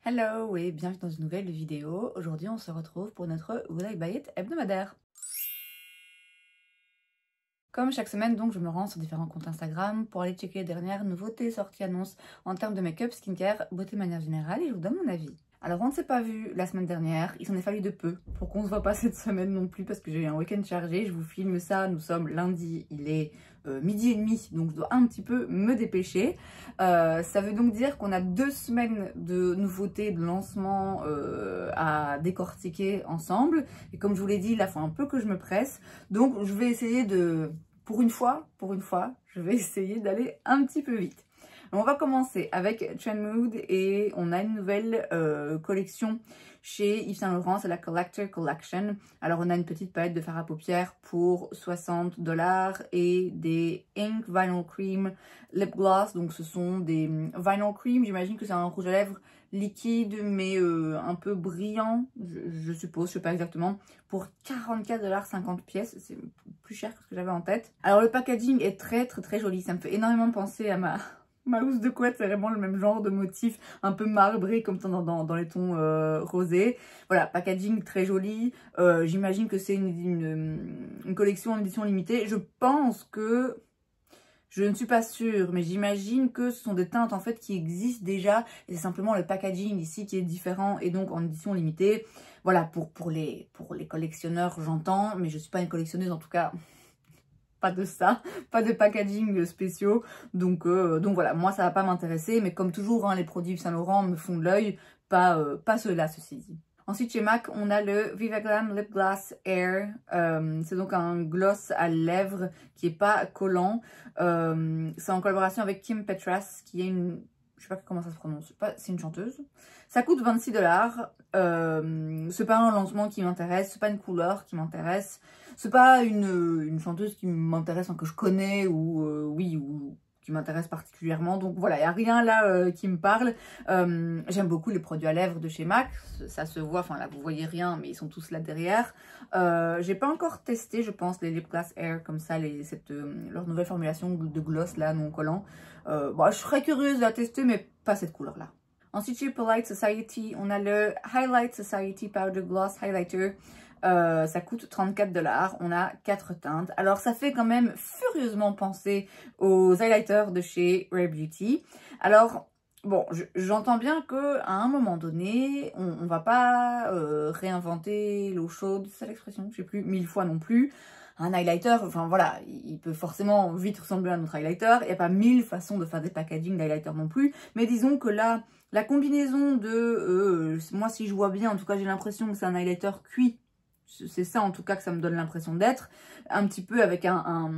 Hello et bienvenue dans une nouvelle vidéo. Aujourd'hui on se retrouve pour notre Will I Buy It hebdomadaire. Comme chaque semaine donc je me rends sur différents comptes Instagram pour aller checker les dernières nouveautés, sorties, annonces en termes de make-up, skincare, beauté de manière générale et je vous donne mon avis. Alors on ne s'est pas vu la semaine dernière, il s'en est fallu de peu pour qu'on se voit pas cette semaine non plus parce que j'ai eu un week-end chargé. Je vous filme ça, nous sommes lundi, il est midi et demi, donc je dois un petit peu me dépêcher. Ça veut donc dire qu'on a 2 semaines de nouveautés, de lancements à décortiquer ensemble. Et comme je vous l'ai dit, là il faut un peu que je me presse, donc je vais essayer de, pour une fois, je vais essayer d'aller un petit peu vite. On va commencer avec Trendmood et on a une nouvelle collection chez Yves Saint Laurent, c'est la Collector Collection. Alors on a une petite palette de fard à paupières pour 60 $ et des Ink Vinyl Cream Lip Gloss. Donc ce sont des Vinyl Cream, j'imagine que c'est un rouge à lèvres liquide mais un peu brillant, je suppose, je sais pas exactement, pour 44 $, 50 pièces, c'est plus cher que ce que j'avais en tête. Alors le packaging est très joli, ça me fait énormément penser à ma housse de couette, c'est vraiment le même genre de motif, un peu marbré comme dans les tons rosés. Voilà, packaging très joli. J'imagine que c'est une collection en édition limitée. Je pense que, je ne suis pas sûre, mais j'imagine que ce sont des teintes en fait qui existent déjà. Et c'est simplement le packaging ici qui est différent et donc en édition limitée. Voilà, pour les collectionneurs j'entends, mais je suis pas une collectionneuse en tout cas. Pas de ça, pas de packaging spéciaux, donc voilà, moi ça va pas m'intéresser, mais comme toujours, hein, les produits Saint Laurent me font de l'œil, pas ceux-là, ceci dit. Ensuite chez MAC, on a le Viva Glam Lip Gloss Air, c'est donc un gloss à lèvres qui est pas collant, c'est en collaboration avec Kim Petras, qui est une, je sais pas comment ça se prononce, c'est une chanteuse. Ça coûte 26 $, c'est pas un lancement qui m'intéresse, c'est pas une couleur qui m'intéresse. C'est pas une chanteuse qui m'intéresse, que je connais ou ou qui m'intéresse particulièrement. Donc voilà, il n'y a rien là qui me parle. J'aime beaucoup les produits à lèvres de chez MAC. Ça se voit, enfin là vous voyez rien, mais ils sont tous là derrière. J'ai pas encore testé, je pense, les Lip Gloss Air comme ça, leur nouvelle formulation de gloss là, non collant. Bon, je serais curieuse de la tester, mais pas cette couleur là. Ensuite chez Polite Society, on a le Highlight Society Powder Gloss Highlighter. Ça coûte 34 $, on a 4 teintes. Alors ça fait quand même furieusement penser aux highlighters de chez Rare Beauty. Alors bon, j'entends bien qu'à un moment donné, on va pas réinventer l'eau chaude, c'est l'expression, je sais plus, 1000 fois non plus. Un highlighter, enfin voilà, il peut forcément vite ressembler à notre highlighter. Il n'y a pas 1000 façons de faire des packaging d'highlighter non plus. Mais disons que là, la combinaison de, moi si je vois bien, en tout cas j'ai l'impression que c'est un highlighter cuit. C'est ça en tout cas que ça me donne l'impression d'être. Un petit peu avec un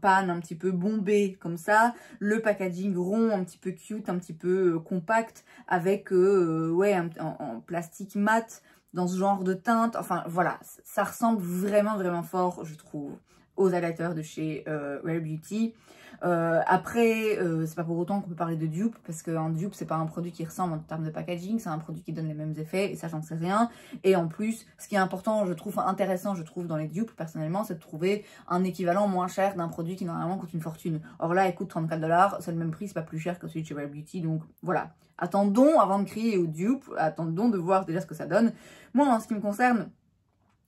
pan un petit peu bombé comme ça. Le packaging rond, un petit peu cute, un petit peu compact. Avec ouais, en plastique mat dans ce genre de teinte. Enfin voilà, ça ressemble vraiment fort je trouve aux highlighters de chez Rare Beauty. Après, c'est pas pour autant qu'on peut parler de dupe, parce qu'un dupe, c'est pas un produit qui ressemble en termes de packaging, c'est un produit qui donne les mêmes effets, et ça, j'en sais rien. Et en plus, ce qui est important, je trouve, intéressant, je trouve, dans les dupes, personnellement, c'est de trouver un équivalent moins cher d'un produit qui, normalement, coûte une fortune. Or là, il coûte 34 $, c'est le même prix, c'est pas plus cher que celui de chez Rare Beauty, donc voilà. Attendons, avant de crier au dupe, attendons de voir déjà ce que ça donne. Moi, en ce qui me concerne,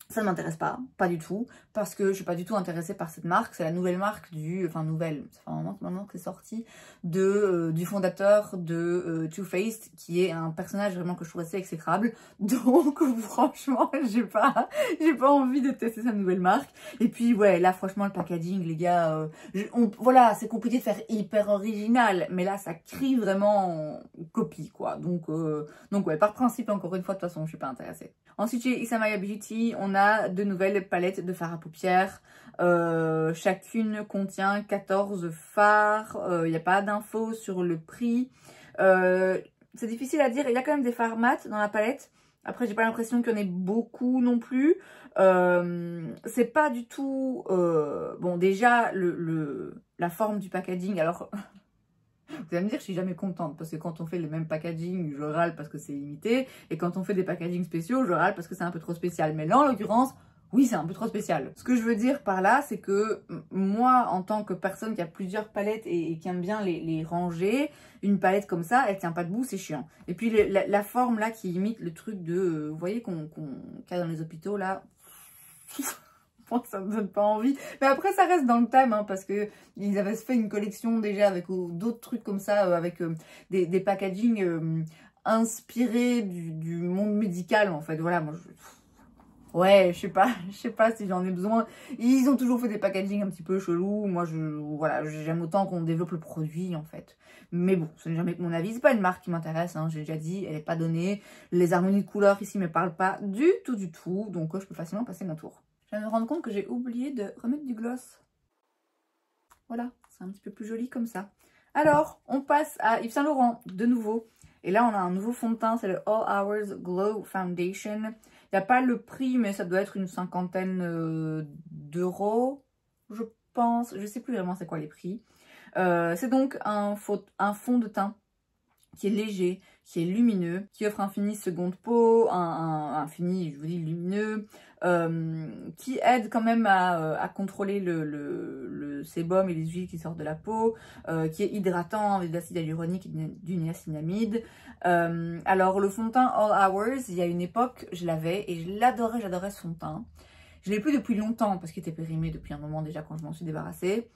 ça ne m'intéresse pas du tout, parce que je suis pas du tout intéressée par cette marque. C'est la nouvelle marque enfin nouvelle, ça fait un moment maintenant que c'est sorti, du fondateur de Too Faced, qui est un personnage vraiment que je trouve assez exécrable. Donc franchement, j'ai pas envie de tester sa nouvelle marque. Et puis ouais, là franchement le packaging, les gars, voilà, c'est compliqué de faire hyper original, mais là ça crie vraiment copie quoi. Donc ouais, par principe, encore une fois, de toute façon, je suis pas intéressée. Ensuite, chez Isamaya Beauty, on a de nouvelles palettes de fard à paupières. Chacune contient 14 fards. Il n'y a pas d'infos sur le prix. C'est difficile à dire. Il y a quand même des fards mat dans la palette. Après, j'ai pas l'impression qu'il y en ait beaucoup non plus. C'est pas du tout... bon, déjà, la forme du packaging... Alors... Vous allez me dire, je suis jamais contente parce que quand on fait les mêmes packaging, je râle parce que c'est limité. Et quand on fait des packaging spéciaux, je râle parce que c'est un peu trop spécial. Mais là, en l'occurrence, oui, c'est un peu trop spécial. Ce que je veux dire par là, c'est que moi, en tant que personne qui a plusieurs palettes et qui aime bien les ranger, une palette comme ça, elle tient pas debout, c'est chiant. Et puis la forme là qui imite le truc de, vous voyez, qu'il y a dans les hôpitaux là, moi ça me donne pas envie. Mais après ça reste dans le thème, hein, parce que ils avaient fait une collection déjà avec d'autres trucs comme ça, avec des packaging inspirés du monde médical en fait. Voilà, moi ouais, je sais pas si j'en ai besoin. Ils ont toujours fait des packaging un petit peu chelous. Moi, voilà, j'aime autant qu'on développe le produit, en fait. Mais bon, ce n'est jamais que mon avis. C'est pas une marque qui m'intéresse, hein, j'ai déjà dit, elle n'est pas donnée. Les harmonies de couleurs ici ne me parlent pas du tout. Donc, je peux facilement passer mon tour. Je viens de me rendre compte que j'ai oublié de remettre du gloss. Voilà, c'est un petit peu plus joli comme ça. Alors, on passe à Yves Saint Laurent, de nouveau. Et là, on a un nouveau fond de teint, c'est le All Hours Glow Foundation. Il n'y a pas le prix, mais ça doit être une 50aine d'euros, je pense. Je ne sais plus vraiment c'est quoi les prix. C'est donc un fond de teint qui est léger, qui est lumineux, qui offre un fini seconde peau, un fini, je vous dis, lumineux, qui aide quand même à contrôler le sébum et les huiles qui sortent de la peau, qui est hydratant avec de l'acide hyaluronique et du niacinamide. Alors le fond de teint All Hours, il y a une époque, je l'avais et je l'adorais, j'adorais ce fond de teint. Je l'ai plus depuis longtemps parce qu'il était périmé depuis un moment déjà quand je m'en suis débarrassée.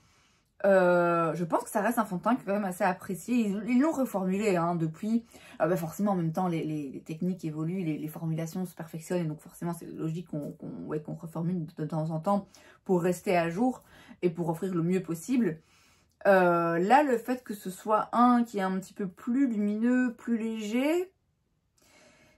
Je pense que ça reste un fond de teint qui est quand même assez apprécié. Ils l'ont reformulé hein, depuis. Bah forcément, en même temps, les techniques évoluent, les formulations se perfectionnent. Et donc, forcément, c'est logique qu'on reformule de temps en temps pour rester à jour et pour offrir le mieux possible. Là, le fait que ce soit un qui est un petit peu plus lumineux, plus léger,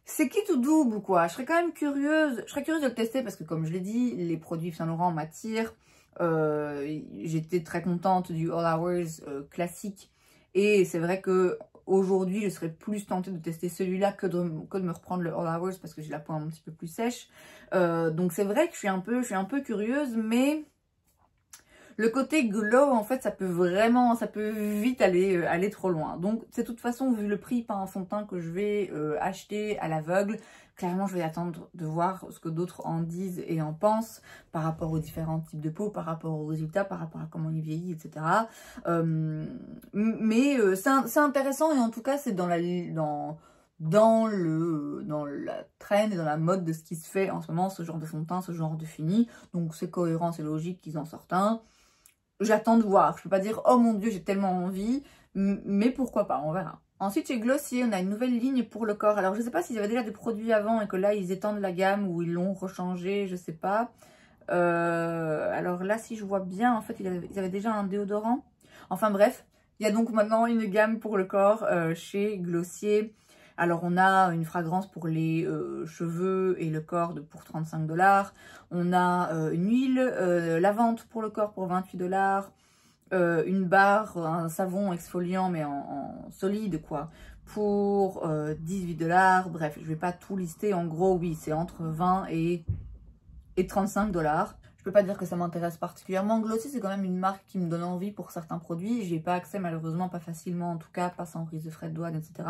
c'est qui tout double, quoi. Je serais quand même curieuse. Je serais curieuse de le tester parce que, comme je l'ai dit, les produits Yves Saint Laurent m'attirent. J'étais très contente du All Hours classique et c'est vrai que aujourd'hui je serais plus tentée de tester celui-là que de me reprendre le All Hours parce que j'ai la peau un petit peu plus sèche, donc c'est vrai que je suis un peu curieuse, mais le côté glow en fait ça peut vite aller trop loin. Donc c'est de toute façon, vu le prix, pas un fond de teint que je vais acheter à l'aveugle. Clairement, je vais attendre de voir ce que d'autres en disent et en pensent par rapport aux différents types de peau, par rapport aux résultats, par rapport à comment il vieillit, etc. C'est intéressant et en tout cas, c'est dans la trend et dans la mode de ce qui se fait en ce moment, ce genre de fond de teint, ce genre de fini. Donc c'est cohérent, c'est logique qu'ils en sortent un. J'attends de voir. Je peux pas dire, oh mon dieu, j'ai tellement envie, mais pourquoi pas, on verra. Ensuite, chez Glossier, on a une nouvelle ligne pour le corps. Alors, je ne sais pas s'ils avaient déjà des produits avant et que là, ils étendent la gamme ou ils l'ont rechangé, je ne sais pas. Alors là, si je vois bien, en fait, ils avaient déjà un déodorant. Enfin bref, il y a donc maintenant une gamme pour le corps chez Glossier. Alors, on a une fragrance pour les cheveux et le corps pour 35 $. On a une huile lavante pour le corps pour 28 $. Une barre, un savon exfoliant mais en solide quoi, pour 18 $. Bref, je vais pas tout lister. En gros, oui, c'est entre 20 et 35 $. Je peux pas dire que ça m'intéresse particulièrement. Glossier, c'est quand même une marque qui me donne envie pour certains produits. J'y ai pas accès malheureusement, pas facilement en tout cas, pas sans prise de frais de douane, etc.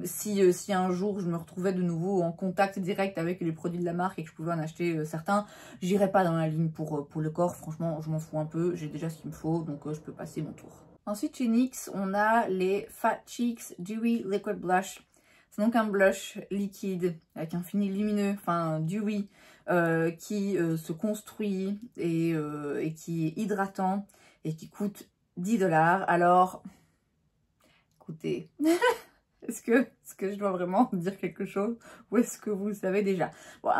Si un jour je me retrouvais de nouveau en contact direct avec les produits de la marque et que je pouvais en acheter certains, j'irais pas dans la ligne pour le corps. Franchement, je m'en fous un peu. J'ai déjà ce qu'il me faut, donc je peux passer mon tour. Ensuite, chez NYX, on a les Fat Cheeks Dewy Liquid Blush. C'est donc un blush liquide avec un fini lumineux, enfin dewy, qui se construit et qui est hydratant et qui coûte 10 $. Alors, écoutez, est-ce que je dois vraiment dire quelque chose ou est-ce que vous le savez déjà? Bon,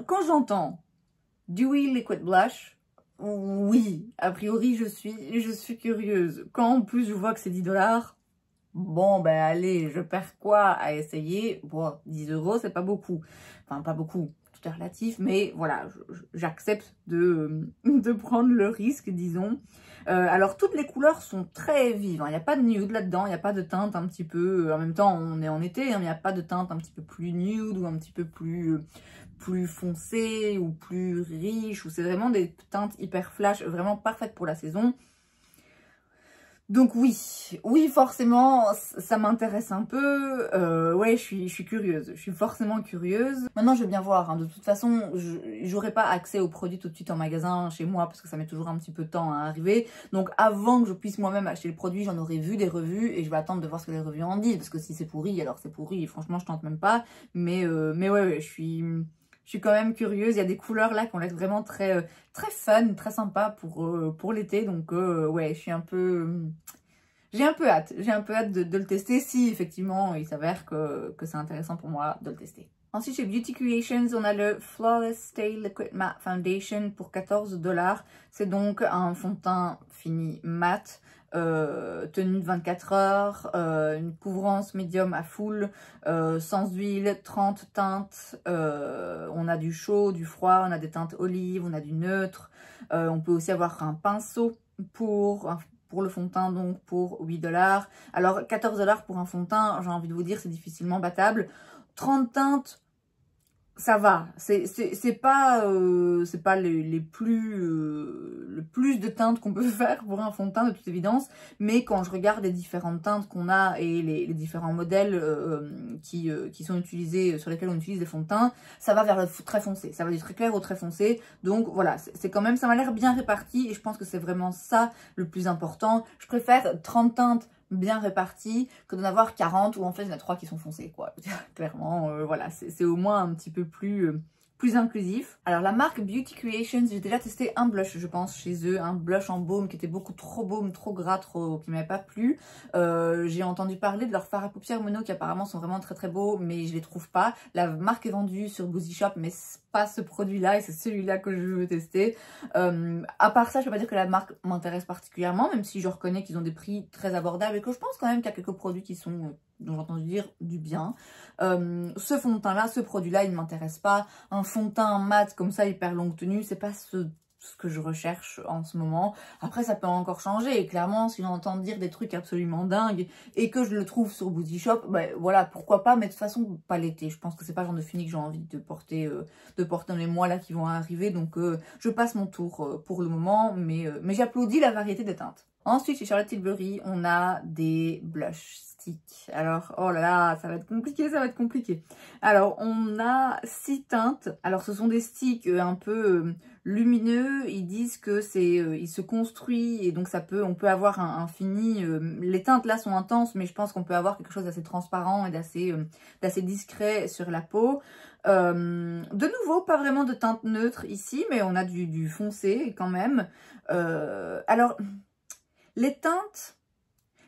quand j'entends Dewy Liquid Blush, oui, a priori je suis curieuse. Quand en plus je vois que c'est 10 $, bon, ben allez, je perds quoi à essayer? Bon, 10 €, c'est pas beaucoup. Enfin, pas beaucoup, tout est relatif, mais voilà, j'accepte de prendre le risque, disons. Alors, toutes les couleurs sont très vives, hein. Il n'y a pas de nude là-dedans, il n'y a pas de teinte un petit peu... En même temps, on est en été, hein, il n'y a pas de teinte un petit peu plus nude ou un petit peu plus foncée ou plus riche. Ou c'est vraiment des teintes hyper flash, vraiment parfaites pour la saison. Donc oui, forcément, ça m'intéresse un peu. Ouais, je suis curieuse. Je suis forcément curieuse. Maintenant, je vais bien voir. Hein. De toute façon, j'aurai pas accès aux produits tout de suite en magasin chez moi parce que ça met toujours un petit peu de temps à arriver. Donc, avant que je puisse moi-même acheter le produit, j'en aurai vu des revues et je vais attendre de voir ce que les revues en disent. Parce que si c'est pourri, alors c'est pourri. Et franchement, je tente même pas. Mais ouais, je suis quand même curieuse. Il y a des couleurs là qui ont l'air vraiment très fun, très sympa pour l'été. Donc ouais, je suis un peu... J'ai un peu hâte de le tester si effectivement il s'avère que c'est intéressant pour moi de le tester. Ensuite chez Beauty Creations, on a le Flawless Stay Liquid Matte Foundation pour 14 $. C'est donc un fond de teint fini mat. Tenue de 24 heures, une couvrance médium à full, sans huile, 30 teintes, on a du chaud, du froid, on a des teintes olives, on a du neutre, on peut aussi avoir un pinceau pour le fond de teint, donc pour 8 $. Alors 14 $ pour un fond de teint, j'ai envie de vous dire, c'est difficilement battable. 30 teintes, ça va, c'est pas le plus de teintes qu'on peut faire pour un fond de teint de toute évidence, mais quand je regarde les différentes teintes qu'on a et les différents modèles qui sont utilisés, sur lesquels on utilise des fonds de teint, ça va vers le très foncé, ça va du très clair au très foncé, donc voilà, c'est quand même, ça m'a l'air bien réparti et je pense que c'est vraiment ça le plus important. Je préfère 30 teintes bien répartis que d'en avoir 40 où en fait il y en a 3 qui sont foncés quoi. Clairement voilà, c'est au moins un petit peu plus inclusif. Alors la marque Beauty Creations, j'ai déjà testé un blush je pense chez eux, un blush en baume qui était beaucoup trop baume, trop gras, qui m'avait pas plu. J'ai entendu parler de leurs fards à paupières mono qui apparemment sont vraiment très beaux mais je les trouve pas. La marque est vendue sur Boozy Shop mais c'est pas ce produit là et c'est celui-là que je veux tester. À part ça, je peux pas dire que la marque m'intéresse particulièrement, même si je reconnais qu'ils ont des prix très abordables et que je pense quand même qu'il y a quelques produits qui sont, dont j'ai entendu dire, du bien. Ce fond de teint là, ce produit là, il ne m'intéresse pas. Un fond de teint mat comme ça, hyper longue tenue, c'est pas ce que je recherche en ce moment. Après, ça peut encore changer. Et clairement, si j'entends dire des trucs absolument dingues et que je le trouve sur Boozy Shop, ben voilà, pourquoi pas. Mais de toute façon, pas l'été. Je pense que c'est pas le genre de fini que j'ai envie de porter dans les mois là qui vont arriver. Donc, je passe mon tour pour le moment. Mais j'applaudis la variété des teintes. Ensuite, chez Charlotte Tilbury, on a des blush sticks. Alors, oh là là, ça va être compliqué, ça va être compliqué. Alors, on a 6 teintes. Alors, ce sont des sticks un peu lumineux. Ils disent que il se construit et donc on peut avoir un fini. Les teintes là sont intenses, mais je pense qu'on peut avoir quelque chose d'assez transparent et d'assez discret sur la peau. De nouveau, pas vraiment de teinte neutre ici, mais on a du foncé quand même. Alors... Les teintes,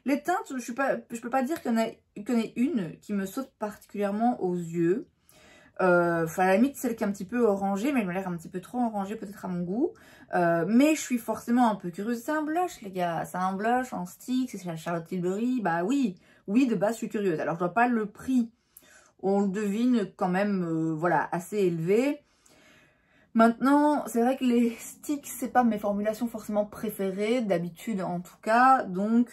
je peux pas dire qu'il y en ait une qui me saute particulièrement aux yeux. Enfin, à la limite, celle qui est un petit peu orangée, mais elle m'a l'air un petit peu trop orangée peut-être à mon goût. Mais je suis forcément un peu curieuse. C'est un blush, les gars. C'est un blush en stick, c'est chez la Charlotte Tilbury. Bah oui, de base, je suis curieuse. Alors, je vois pas le prix. On le devine quand même, voilà, assez élevé. Maintenant, c'est vrai que les sticks, c'est pas mes formulations forcément préférées, d'habitude en tout cas, donc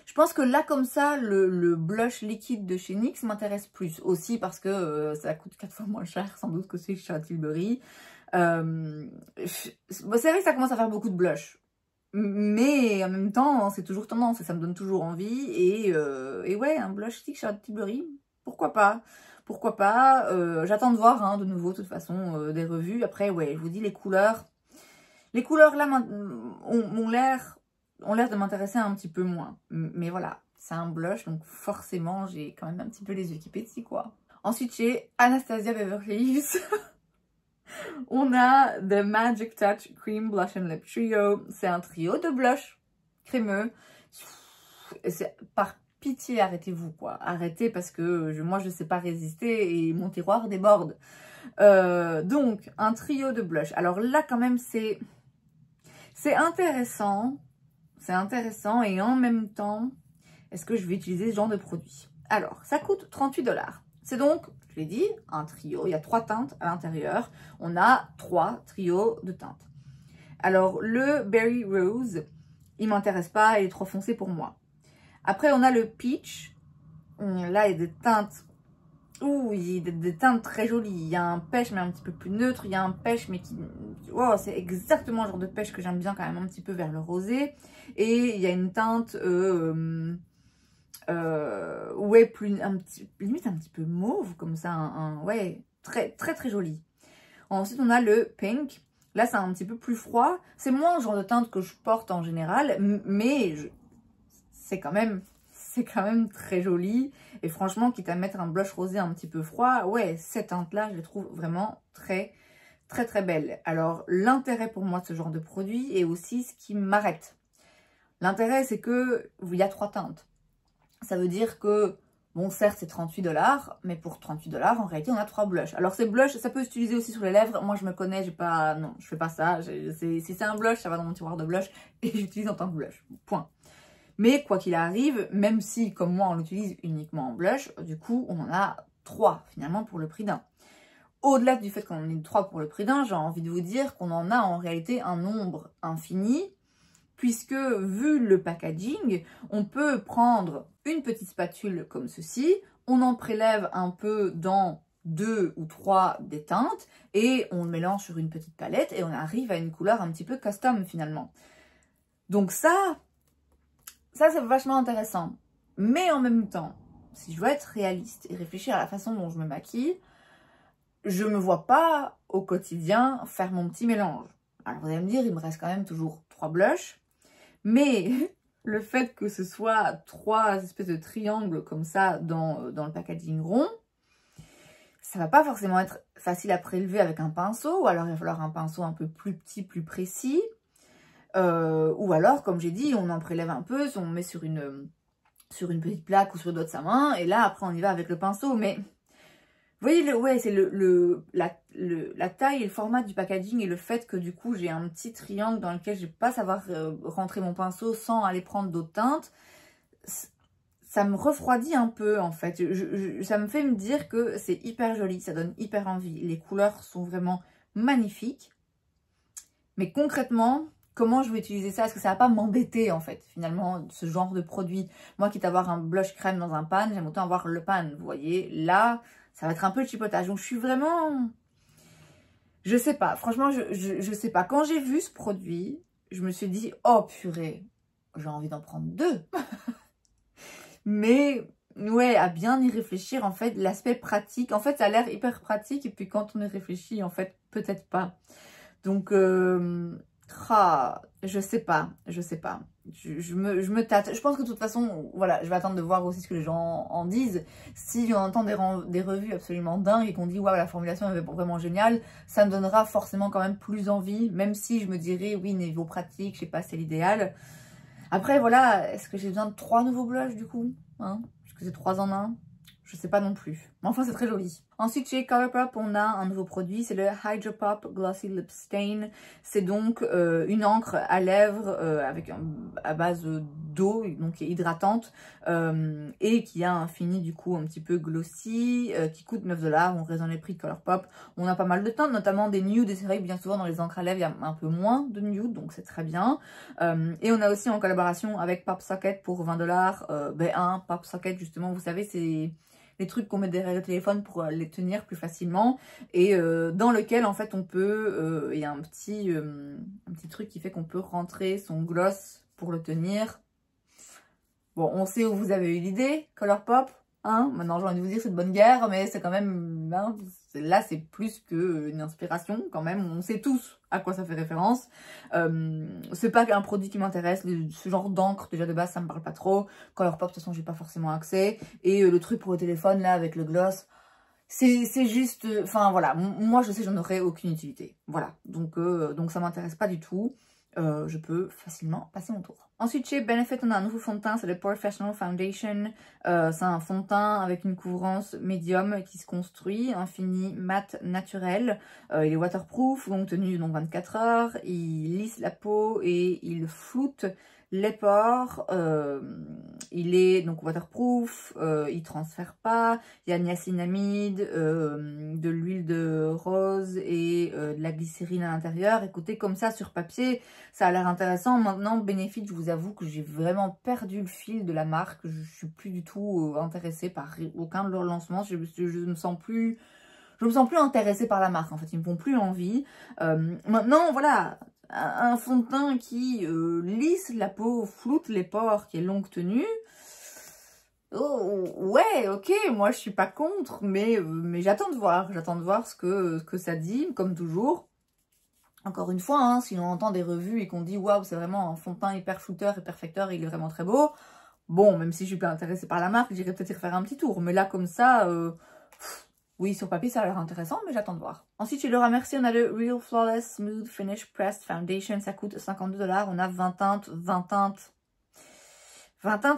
je pense que là comme ça, le blush liquide de chez NYX m'intéresse plus, aussi parce que ça coûte 4 fois moins cher sans doute que chez Charlotte Tilbury. C'est vrai que ça commence à faire beaucoup de blush, mais en même temps, c'est toujours tendance et ça me donne toujours envie, et ouais, un blush stick Charlotte Tilbury, pourquoi pas? Pourquoi pas, j'attends de voir hein, de nouveau de toute façon des revues. Après ouais, je vous dis les couleurs là ont l'air de m'intéresser un petit peu moins. Mais voilà, c'est un blush donc forcément j'ai quand même un petit peu les yeux qui pétillent quoi. Ensuite chez Anastasia Beverly Hills, on a The Magic Touch Cream Blush and Lip Trio. C'est un trio de blush crémeux. C'est par pitié, arrêtez-vous quoi, arrêtez parce que moi je sais pas résister et mon tiroir déborde. Donc un trio de blush. Alors là quand même c'est intéressant, et en même temps est-ce que je vais utiliser ce genre de produit? Alors ça coûte 38 $. C'est donc, je l'ai dit, un trio, il y a 3 teintes à l'intérieur, on a 3 trios de teintes. Alors le Berry Rose, il m'intéresse pas, il est trop foncé pour moi. Après, on a le Peach. Là, il y a des teintes Ouh, il y a des teintes très jolies. Il y a un pêche mais un petit peu plus neutre. Il y a un pêche mais qui... Wow, c'est exactement le genre de pêche que j'aime bien quand même un petit peu vers le rosé. Et il y a une teinte... ouais, plus limite un petit peu mauve comme ça. Ouais, très très très joli. Ensuite, on a le pink. Là, c'est un petit peu plus froid. C'est moins le genre de teinte que je porte en général, mais c'est quand même très joli. Et franchement, quitte à mettre un blush rosé un petit peu froid, ouais, cette teinte-là, je les trouve vraiment très, très, très belle. Alors, l'intérêt pour moi de ce genre de produit est aussi ce qui m'arrête. L'intérêt, c'est que il y a 3 teintes. Ça veut dire que, bon, certes, c'est 38 $, mais pour 38 $, en réalité, on a 3 blushs. Alors, ces blushs, ça peut s'utiliser aussi sur les lèvres. Moi, je me connais, j'ai pas... Non, je fais pas ça. Si c'est un blush, ça va dans mon tiroir de blush et j'utilise en tant que blush. Point. Mais quoi qu'il arrive, même si, comme moi, on l'utilise uniquement en blush, du coup, on en a 3, finalement, pour le prix d'un. Au-delà du fait qu'on en ait 3 pour le prix d'un, j'ai envie de vous dire qu'on en a en réalité un nombre infini, puisque, vu le packaging, on peut prendre une petite spatule comme ceci, on en prélève un peu dans 2 ou 3 des teintes, et on le mélange sur une petite palette, et on arrive à une couleur un petit peu custom, finalement. Donc ça c'est vachement intéressant. Mais en même temps, si je veux être réaliste et réfléchir à la façon dont je me maquille, je me vois pas au quotidien faire mon petit mélange. Alors vous allez me dire, il me reste quand même toujours 3 blushs. Mais le fait que ce soit 3 espèces de triangles comme ça dans le packaging rond, ça va pas forcément être facile à prélever avec un pinceau. Ou alors il va falloir un pinceau un peu plus petit, plus précis. Ou alors, comme j'ai dit, on en prélève un peu, on met sur une petite plaque ou sur le doigt de sa main, et là, après, on y va avec le pinceau. Mais, vous voyez, ouais, c'est la taille et le format du packaging et le fait que, du coup, j'ai un petit triangle dans lequel je ne vais pas savoir rentrer mon pinceau sans aller prendre d'autres teintes. Ça me refroidit un peu, en fait. Ça me fait me dire que c'est hyper joli, ça donne hyper envie. Les couleurs sont vraiment magnifiques. Mais concrètement... Comment je vais utiliser ça? Est-ce que ça va pas m'embêter, en fait, finalement, ce genre de produit? Moi, quitte à avoir un blush crème dans un pan, j'aime autant avoir le pan, vous voyez. Là, ça va être un peu le chipotage. Donc, je suis vraiment... Je sais pas. Franchement, je sais pas. Quand j'ai vu ce produit, je me suis dit, oh purée, j'ai envie d'en prendre 2. Mais, ouais, à bien y réfléchir, en fait, l'aspect pratique. En fait, ça a l'air hyper pratique. Et puis, quand on y réfléchit, en fait, peut-être pas. Donc... je sais pas. Je me tâte. Je pense que de toute façon, voilà, je vais attendre de voir aussi ce que les gens en disent. Si on entend des revues absolument dingues et qu'on dit, waouh, la formulation est vraiment géniale, ça me donnera forcément quand même plus envie, même si je me dirais, oui, niveau pratique, je sais pas, c'est l'idéal. Après, voilà, est-ce que j'ai besoin de 3 nouveaux blushs du coup, hein? Est-ce que c'est 3 en 1? Je sais pas non plus. Mais enfin, c'est très joli. Ensuite, chez Colourpop, on a un nouveau produit. C'est le Hydro Pop Glossy Lip Stain. C'est donc une encre à lèvres à base d'eau, donc qui est hydratante. Et qui a un fini du coup un petit peu glossy, qui coûte 9 $. On raisonne les prix de Colourpop. On a pas mal de teintes, notamment des nudes. Et c'est vrai que bien souvent dans les encres à lèvres, il y a un peu moins de nudes. Donc c'est très bien. Et on a aussi en collaboration avec Pop Socket pour 20 $. Un Pop Socket, justement, vous savez, c'est... les trucs qu'on met derrière le téléphone pour les tenir plus facilement et dans lequel en fait on peut, il y a un petit truc qui fait qu'on peut rentrer son gloss pour le tenir. Bon, on sait où vous avez eu l'idée, Colourpop, hein. Maintenant j'ai envie de vous dire c'est de bonne guerre, mais c'est quand même, hein, là c'est plus qu'une inspiration quand même, on sait tous à quoi ça fait référence. C'est pas un produit qui m'intéresse, ce genre d'encre déjà de base ça me parle pas trop. Colourpop de toute façon j'ai pas forcément accès, et le truc pour le téléphone là avec le gloss, c'est juste, enfin voilà, moi je sais j'en aurais aucune utilité, voilà, donc ça m'intéresse pas du tout. Je peux facilement passer mon tour. Ensuite, chez Benefit, on a un nouveau fond de teint, c'est le Professional Foundation. C'est un fond de teint avec une couvrance médium qui se construit, un fini mat naturel. Il est waterproof, donc tenu donc 24 heures. Il lisse la peau et il floute les pores. Il est donc waterproof, il transfère pas, il y a niacinamide, de l'huile de rose et de la glycérine à l'intérieur. Écoutez, comme ça sur papier, ça a l'air intéressant. Maintenant, Benefit, je vous avoue que j'ai vraiment perdu le fil de la marque. Je suis plus du tout intéressée par aucun de leurs lancements. Je me sens plus intéressée par la marque, en fait, ils me font plus envie. Maintenant, voilà, un fond de teint qui lisse la peau, floute les pores, qui est longue tenue. Oh, ouais, ok, moi je suis pas contre, mais j'attends de voir ce que ça dit, comme toujours. Encore une fois, hein, si on entend des revues et qu'on dit waouh, c'est vraiment un fond de teint hyper flouteur et perfecteur, il est vraiment très beau. Bon, même si je suis pas intéressée par la marque, j'irai peut-être y refaire un petit tour, mais là comme ça, oui, sur papier, ça a l'air intéressant, mais j'attends de voir. Ensuite, chez Laura Mercier, on a le Real Flawless Smooth Finish Pressed Foundation. Ça coûte 52 $. On a 20 teintes. 20 teintes,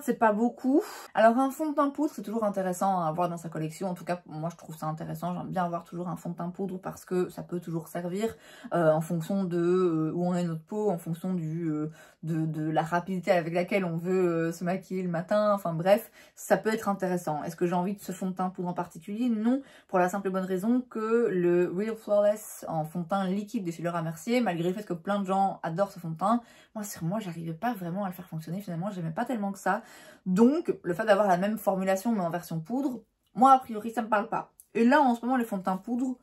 c'est pas beaucoup. Alors, un fond de teint poudre, c'est toujours intéressant à avoir dans sa collection. En tout cas, moi, je trouve ça intéressant. J'aime bien avoir toujours un fond de teint poudre parce que ça peut toujours servir en fonction de où on est notre peau, en fonction de la rapidité avec laquelle on veut se maquiller le matin. Enfin bref, ça peut être intéressant. Est-ce que j'ai envie de ce fond de teint poudre en particulier? Non, pour la simple et bonne raison que le Real Flawless en fond de teint liquide de chez Laura Mercier, malgré le fait que plein de gens adorent ce fond de teint, moi, sur moi, j'arrivais pas vraiment à le faire fonctionner. Finalement, j'aimais pas tellement que ça. Donc, le fait d'avoir la même formulation mais en version poudre, moi, a priori, ça me parle pas. Et là, en ce moment, les fonds de teint poudre,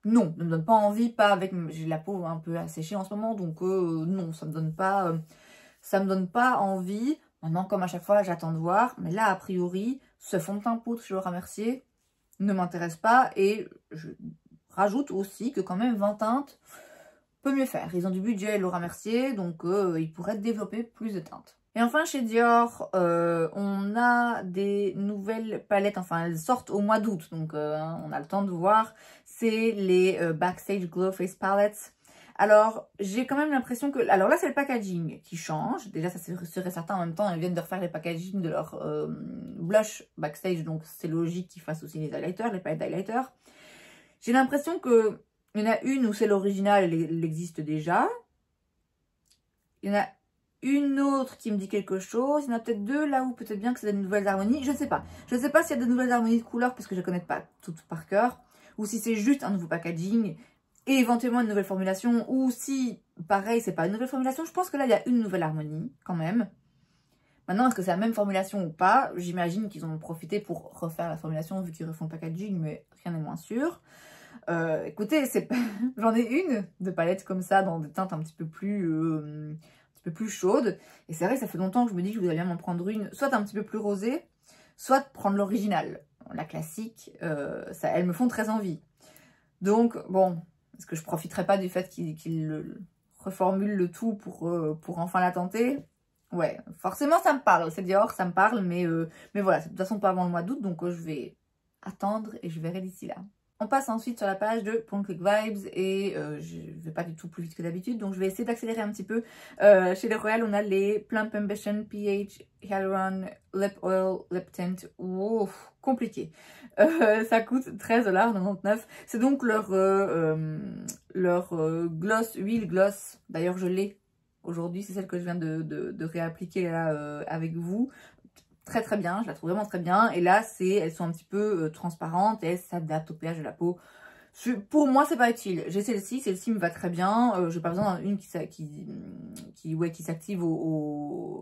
non, ne me donne pas envie, pas avec... J'ai la peau un peu asséchée en ce moment, donc non, ça me donne pas envie. Maintenant, comme à chaque fois, j'attends de voir. Mais là, a priori, ce fond de teint poudre chez Laura Mercier ne m'intéresse pas. Et je rajoute aussi que quand même 20 teintes peut mieux faire. Ils ont du budget, Laura Mercier, donc ils pourraient développer plus de teintes. Et enfin, chez Dior, on a des nouvelles palettes, enfin elles sortent au mois d'août, donc on a le temps de voir. C'est les Backstage Glow Face Palettes. Alors, j'ai quand même l'impression que... Alors là, c'est le packaging qui change. Déjà, ça serait certain. En même temps, ils viennent de refaire les packaging de leur blush Backstage, donc c'est logique qu'ils fassent aussi les highlighters, les palettes d'highlighter. J'ai l'impression que il y en a une où c'est l'original, elle existe déjà. Il y en a une autre qui me dit quelque chose. Il y en a peut-être deux là où peut-être bien que c'est des nouvelles harmonies. Je ne sais pas. Je ne sais pas s'il y a de nouvelles harmonies de couleurs parce que je ne connais pas toutes par cœur. Ou si c'est juste un nouveau packaging et éventuellement une nouvelle formulation. Ou si, pareil, c'est pas une nouvelle formulation. Je pense que là, il y a une nouvelle harmonie quand même. Maintenant, est-ce que c'est la même formulation ou pas? J'imagine qu'ils ont profité pour refaire la formulation vu qu'ils refont le packaging, mais rien n'est moins sûr. Écoutez, j'en ai une de palette comme ça dans des teintes un petit peu plus chaudes. Et c'est vrai que ça fait longtemps que je me dis que je voudrais bien m'en prendre une, soit un petit peu plus rosée, soit prendre l'original. La classique, elles me font très envie. Donc, bon, est-ce que je profiterai pas du fait qu'ils reformulent le tout pour enfin la tenter? Ouais, forcément ça me parle, c'est Dior, ça me parle, mais voilà, de toute façon pas avant le mois d'août, donc je vais attendre et je verrai d'ici là. On passe ensuite sur la page de Point Click Vibes et je ne vais pas du tout plus vite que d'habitude, donc je vais essayer d'accélérer un petit peu. Chez L'Oréal, on a les Plump Ambition PH Hyaluron Lip Oil Lip Tint. Wow, compliqué. Ça coûte 13,99 $. C'est donc leur gloss, huile gloss. D'ailleurs, je l'ai aujourd'hui, c'est celle que je viens de réappliquer là, avec vous. Très très bien, je la trouve vraiment très bien. Et là, elles sont un petit peu transparentes et elles s'adaptent au pH de la peau. Pour moi, c'est pas utile. J'ai celle-ci me va très bien. J'ai pas besoin d'une qui s'active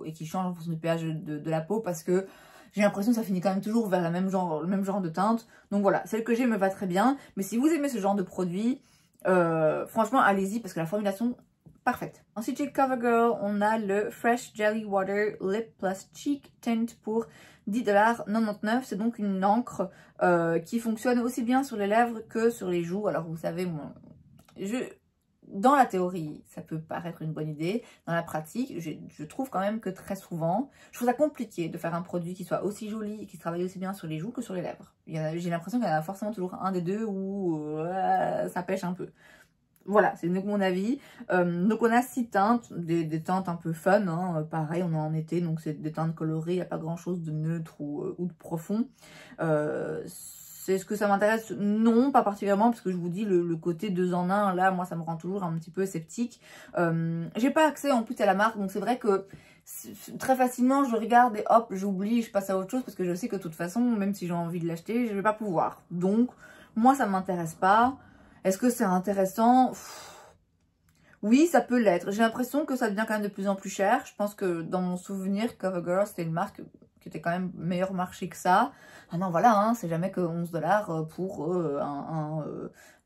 et qui change en fonction du pH de la peau parce que j'ai l'impression que ça finit quand même toujours vers le même genre de teinte. Donc voilà, celle que j'ai me va très bien. Mais si vous aimez ce genre de produit, franchement, allez-y parce que la formulation... parfaite. Ensuite, chez CoverGirl, on a le Fresh Jelly Water Lip Plus Cheek Tint pour 10,99 $. C'est donc une encre qui fonctionne aussi bien sur les lèvres que sur les joues. Alors, vous savez, moi, dans la théorie, ça peut paraître une bonne idée. Dans la pratique, je trouve quand même que très souvent, je trouve ça compliqué de faire un produit qui soit aussi joli et qui travaille aussi bien sur les joues que sur les lèvres. J'ai l'impression qu'il y en a forcément toujours un des deux où ça pêche un peu. Voilà, c'est mon avis. Donc on a 6 teintes, des teintes un peu fun, hein, pareil, on est en été, donc c'est des teintes colorées, il n'y a pas grand chose de neutre ou de profond. C'est ce que ça m'intéresse? Non, pas particulièrement, parce que je vous dis, le côté 2 en 1, là, moi ça me rend toujours un petit peu sceptique. J'ai pas accès en plus à la marque, donc c'est vrai que très facilement, je regarde et hop, j'oublie, je passe à autre chose parce que je sais que de toute façon, même si j'ai envie de l'acheter, je vais pas pouvoir. Donc, moi, ça m'intéresse pas. Est-ce que c'est intéressant? Oui, ça peut l'être. J'ai l'impression que ça devient quand même de plus en plus cher. Je pense que dans mon souvenir, CoverGirl, c'était une marque qui était quand même meilleur marché que ça. Ah non, voilà, hein, c'est jamais que 11 $ pour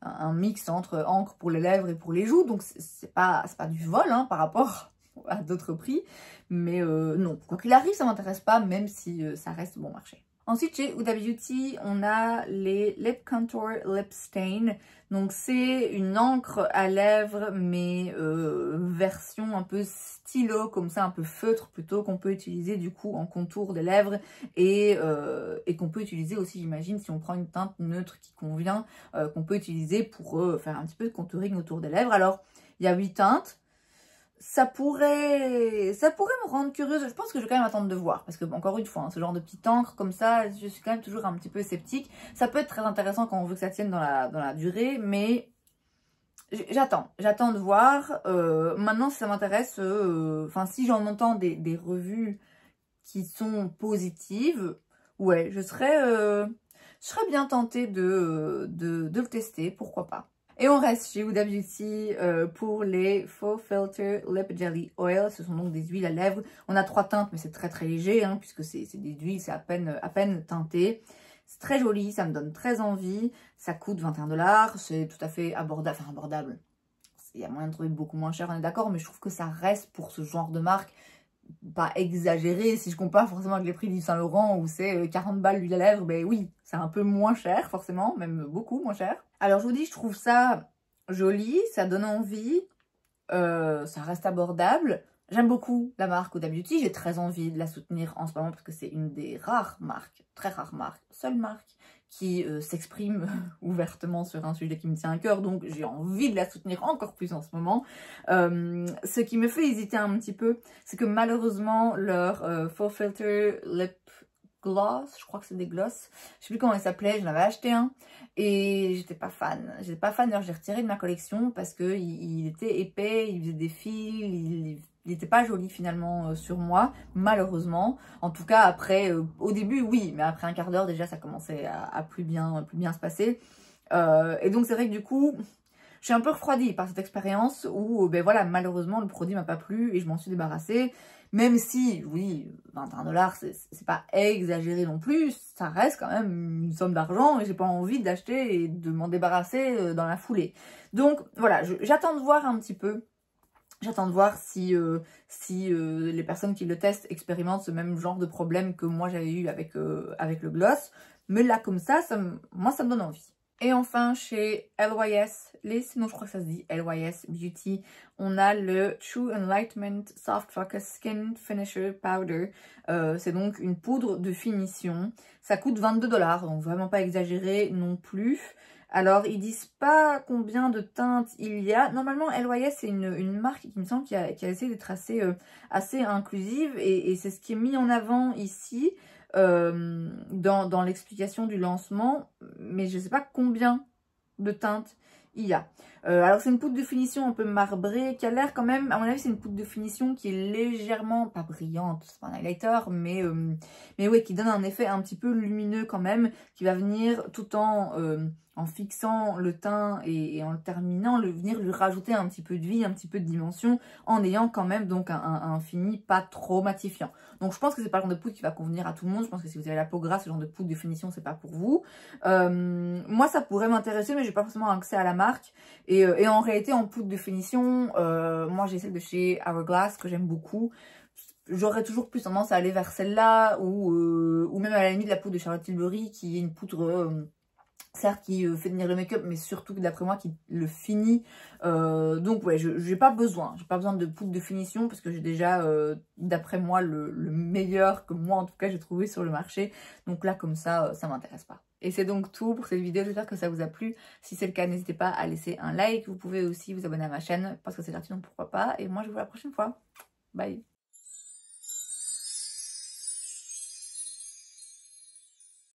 un mix entre encre pour les lèvres et pour les joues. Donc, c'est pas du vol hein, par rapport à d'autres prix. Mais non, quoi qu'il arrive, ça m'intéresse pas, même si ça reste bon marché. Ensuite, chez Huda Beauty, on a les Lip Contour Lip Stain. Donc, c'est une encre à lèvres, mais version un peu stylo, comme ça, un peu feutre plutôt, qu'on peut utiliser du coup en contour des lèvres et qu'on peut utiliser aussi, j'imagine, si on prend une teinte neutre qui convient, qu'on peut utiliser pour faire un petit peu de contouring autour des lèvres. Alors, il y a 8 teintes. Ça pourrait me rendre curieuse. Je pense que je vais quand même attendre de voir. Parce que, encore une fois, hein, ce genre de petite encre comme ça, je suis quand même toujours un petit peu sceptique. Ça peut être très intéressant quand on veut que ça tienne dans la durée, mais j'attends de voir. Maintenant, si ça m'intéresse, enfin, si j'en entends des revues qui sont positives, ouais, je serais bien tentée de le tester, pourquoi pas. Et on reste chez Huda Beauty pour les Faux Filter Lip Jelly Oil. Ce sont donc des huiles à lèvres. On a 3 teintes, mais c'est très très léger, hein, puisque c'est des huiles, c'est à peine teinté. C'est très joli, ça me donne très envie. Ça coûte 21 $, c'est tout à fait abordable. Enfin, abordable. Il y a moyen de trouver beaucoup moins cher, on est d'accord, mais je trouve que ça reste pour ce genre de marque pas exagéré. Si je compare forcément avec les prix du Saint Laurent où c'est 40 balles l'huile à lèvres, ben oui, c'est un peu moins cher forcément, même beaucoup moins cher. Alors je vous dis, je trouve ça joli, ça donne envie, ça reste abordable. J'aime beaucoup la marque Huda Beauty, j'ai très envie de la soutenir en ce moment parce que c'est une des rares marques, très rares marques, seule marque qui s'exprime ouvertement sur un sujet qui me tient à cœur, donc j'ai envie de la soutenir encore plus en ce moment. Ce qui me fait hésiter un petit peu, c'est que malheureusement leur Faux Filter Lip Gloss, je crois que c'est des gloss, je sais plus comment il s'appelait, j'en avais acheté un et j'étais pas fan, d'ailleurs je l'ai retiré de ma collection parce que il était épais, il faisait des fils, il n'était pas joli finalement sur moi, malheureusement. En tout cas, après, au début, oui, mais après un quart d'heure, déjà, ça commençait à plus bien se passer. Et donc, c'est vrai que du coup, je suis un peu refroidie par cette expérience où, ben voilà, malheureusement, le produit m'a pas plu et je m'en suis débarrassée. Même si, oui, 21 $, c'est pas exagéré non plus, ça reste quand même une somme d'argent et j'ai pas envie d'acheter et de m'en débarrasser dans la foulée. Donc, voilà, j'attends de voir un petit peu. J'attends de voir si les personnes qui le testent expérimentent ce même genre de problème que moi j'avais eu avec le gloss. Mais là, comme ça, moi, ça me donne envie. Et enfin, chez LYS, sinon je crois que ça se dit LYS Beauty, on a le True Enlightenment Soft Focus Skin Finisher Powder. C'est donc une poudre de finition. Ça coûte 22 $, donc vraiment pas exagéré non plus. Alors, ils disent pas combien de teintes il y a. Normalement, LYS, c'est une marque qui me semble qui a essayé d'être assez inclusive. Et c'est ce qui est mis en avant ici dans l'explication du lancement. Mais je ne sais pas combien de teintes il y a. Alors, c'est une poudre de finition un peu marbrée qui a l'air quand même... À mon avis, c'est une poudre de finition qui est légèrement... Pas brillante, c'est pas un highlighter, mais ouais, qui donne un effet un petit peu lumineux quand même, qui va venir tout en fixant le teint et en le terminant, venir lui rajouter un petit peu de vie, un petit peu de dimension, en ayant quand même donc un fini pas trop matifiant. Donc je pense que c'est pas le genre de poudre qui va convenir à tout le monde. Je pense que si vous avez la peau grasse, ce genre de poudre de finition, c'est pas pour vous. Moi, ça pourrait m'intéresser, mais j'ai pas forcément accès à la marque. Et en réalité, en poudre de finition, moi j'ai celle de chez Hourglass que j'aime beaucoup. J'aurais toujours plus tendance à aller vers celle-là ou même à la limite la poudre de Charlotte Tilbury qui est une poudre... certes qui fait tenir le make-up, mais surtout d'après moi qui le finit. Donc ouais, j'ai pas besoin de poudre de finition parce que j'ai déjà d'après moi le meilleur que moi en tout cas j'ai trouvé sur le marché. Donc là comme ça m'intéresse pas. Et c'est donc tout pour cette vidéo, j'espère que ça vous a plu. Si c'est le cas, n'hésitez pas à laisser un like. Vous pouvez aussi vous abonner à ma chaîne parce que c'est gratuit, donc pourquoi pas. Et moi je vous vois la prochaine fois. Bye.